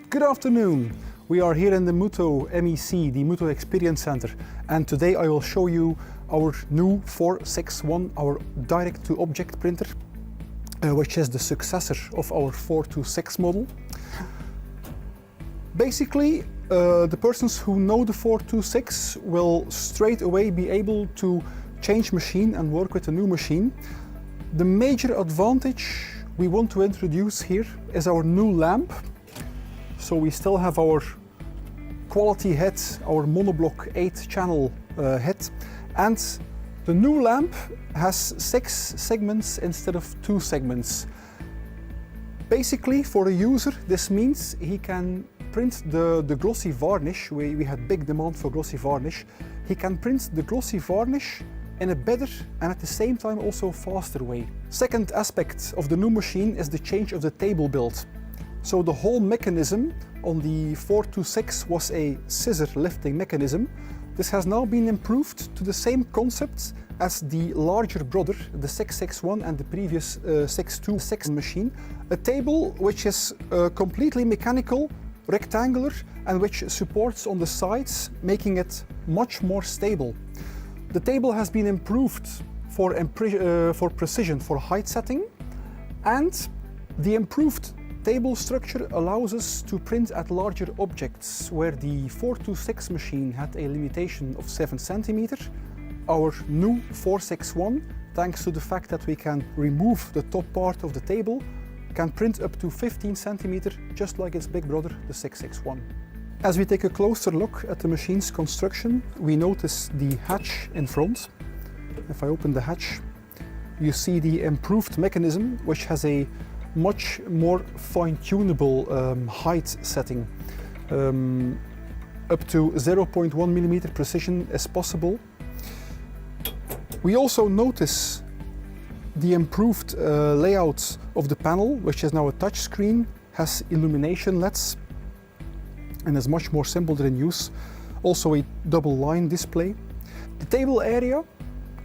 Good afternoon. We are here in the Mutoh MEC, the Mutoh Experience Center, and today I will show you our new 461, our direct-to-object printer, which is the successor of our 426 model. Basically, the persons who know the 426 will straight away be able to change machine and work with a new machine. The major advantage we want to introduce here is our new lamp. So we still have our quality head, our monoblock 8-channel head, and the new lamp has 6 segments instead of 2 segments. Basically, for a user, this means he can print the glossy varnish. We had big demand for glossy varnish. He can print the glossy varnish in a better and at the same time also faster way. Second aspect of the new machine is the change of the table build. So the whole mechanism on the 426 was a scissor lifting mechanism. This has now been improved to the same concept as the larger brother, the 661 and the previous 626 machine. A table which is completely mechanical, rectangular, and which supports on the sides, making it much more stable. The table has been improved for precision, for height setting, and the improved table structure allows us to print at larger objects, where the 426 machine had a limitation of 7 centimeters. Our new 461, thanks to the fact that we can remove the top part of the table, can print up to 15 centimeters, just like its big brother, the 661. As we take a closer look at the machine's construction, we notice the hatch in front. If I open the hatch, you see the improved mechanism, which has a much more fine-tunable height setting. Up to 0.1 millimeter precision is possible. We also notice the improved layout of the panel, which is now a touch screen, has illumination LEDs, and is much more simple in use. Also a double line display. The table area,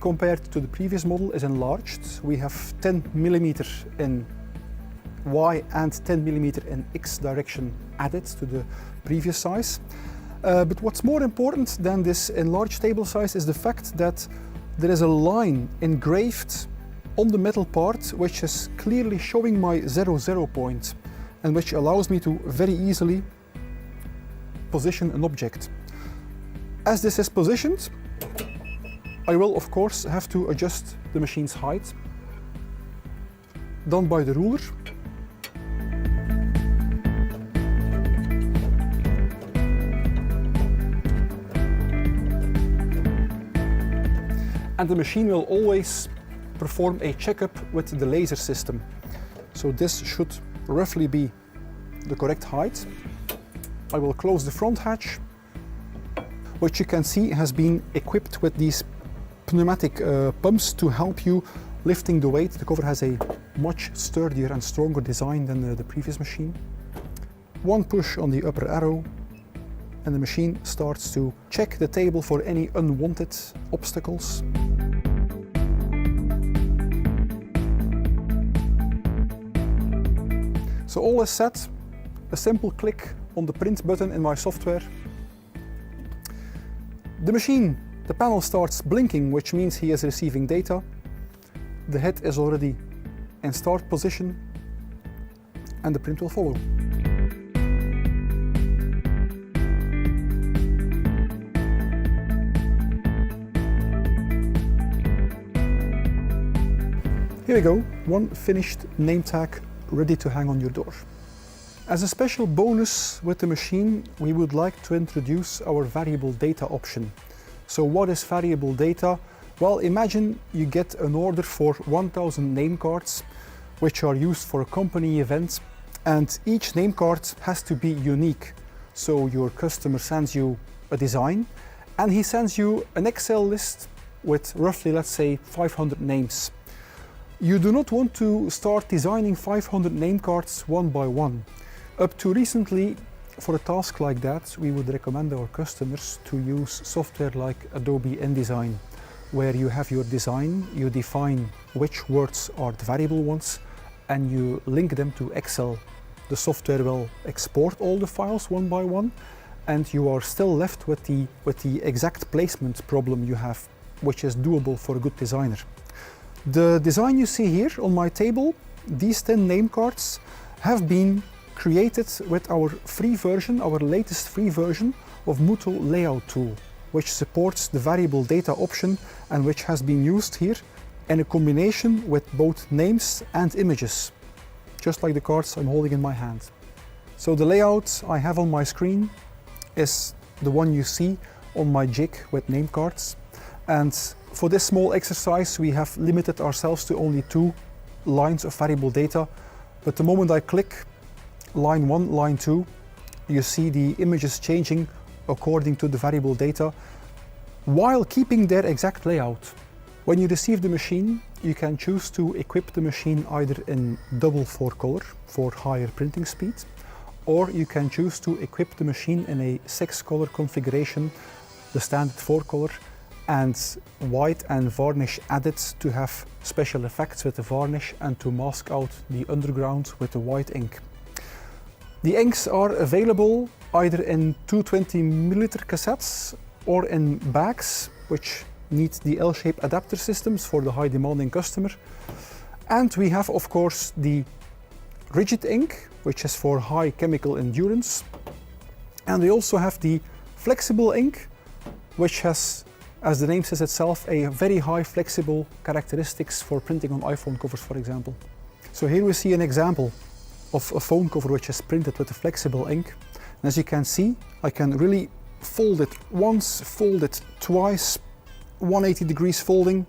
compared to the previous model, is enlarged. We have 10 millimeter in Y and 10 millimeter in X direction added to the previous size. But what's more important than this enlarged table size is the fact that there is a line engraved on the metal part which is clearly showing my 0 point, and which allows me to very easily position an object. As this is positioned, I will of course have to adjust the machine's height, done by the ruler. And the machine will always perform a checkup with the laser system. So this should roughly be the correct height. I will close the front hatch, which you can see has been equipped with these pneumatic pumps to help you lifting the weight. The cover has a much sturdier and stronger design than the previous machine. One push on the upper arrow, and the machine starts to check the table for any unwanted obstacles. So all is set. A simple click on the print button in my software. The machine, the panel starts blinking, which means he is receiving data. The head is already in start position, and the print will follow. Here we go, one finished name tag ready to hang on your door. As a special bonus with the machine, we would like to introduce our variable data option. So what is variable data? Well, imagine you get an order for 1000 name cards, which are used for a company event, and each name card has to be unique. So your customer sends you a design, and he sends you an Excel list with roughly, let's say, 500 names. You do not want to start designing 500 name cards one by one. Up to recently, for a task like that, we would recommend our customers to use software like Adobe InDesign, where you have your design, you define which words are the variable ones, and you link them to Excel the software will export all the files one by one, and you are still left with the exact placement problem you have, which is doable for a good designer. The design you see here on my table, these 10 name cards, have been created with our free version, our latest free version of Mutoh Layout Tool, which supports the variable data option and which has been used here in a combination with both names and images, just like the cards I'm holding in my hand. So the layout I have on my screen is the one you see on my jig with name cards. And for this small exercise, we have limited ourselves to only 2 lines of variable data. But the moment I click line 1, line 2, you see the images changing according to the variable data, while keeping their exact layout. When you receive the machine, you can choose to equip the machine either in double 4-color for higher printing speed, or you can choose to equip the machine in a 6-color configuration, the standard 4-color, and white and varnish added to have special effects with the varnish and to mask out the underground with the white ink. The inks are available either in 220mm cassettes or in bags, which need the L-shape adapter systems for the high demanding customer. And we have, of course, the rigid ink, which is for high chemical endurance. And we also have the flexible ink, which has, as the name says itself, a very high flexible characteristics for printing on iPhone covers, for example. So here we see an example of a phone cover which is printed with a flexible ink. And as you can see, I can really fold it once, fold it twice, 180 degrees folding,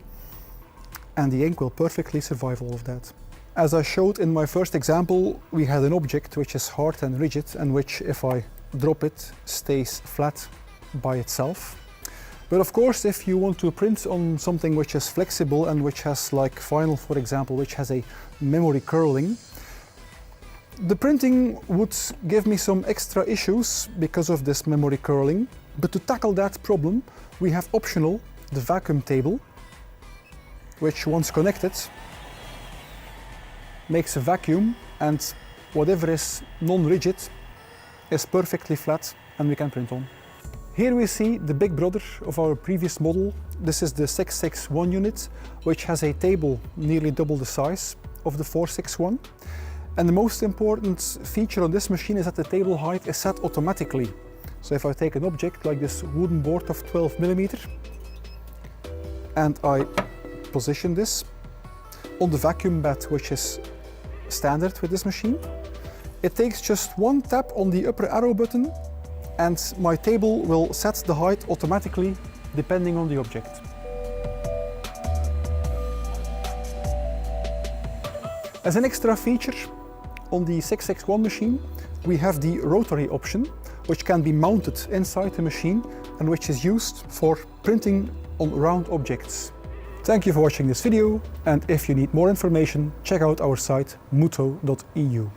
and the ink will perfectly survive all of that. As I showed in my first example, we had an object which is hard and rigid and which, if I drop it, stays flat by itself. But of course, if you want to print on something which is flexible and which has, like vinyl, for example, which has a memory curling, the printing would give me some extra issues because of this memory curling. But to tackle that problem, we have optional the vacuum table, which once connected makes a vacuum, and whatever is non-rigid is perfectly flat and we can print on. Here we see the big brother of our previous model. This is the 661 unit, which has a table nearly double the size of the 461. And the most important feature on this machine is that the table height is set automatically. So if I take an object like this wooden board of 12mm and I position this on the vacuum bed, which is standard with this machine, it takes just one tap on the upper arrow button and my table will set the height automatically depending on the object. As an extra feature on the 661 machine, we have the rotary option, which can be mounted inside the machine and which is used for printing on round objects. Thank you for watching this video, and if you need more information, check out our site mutoh.eu.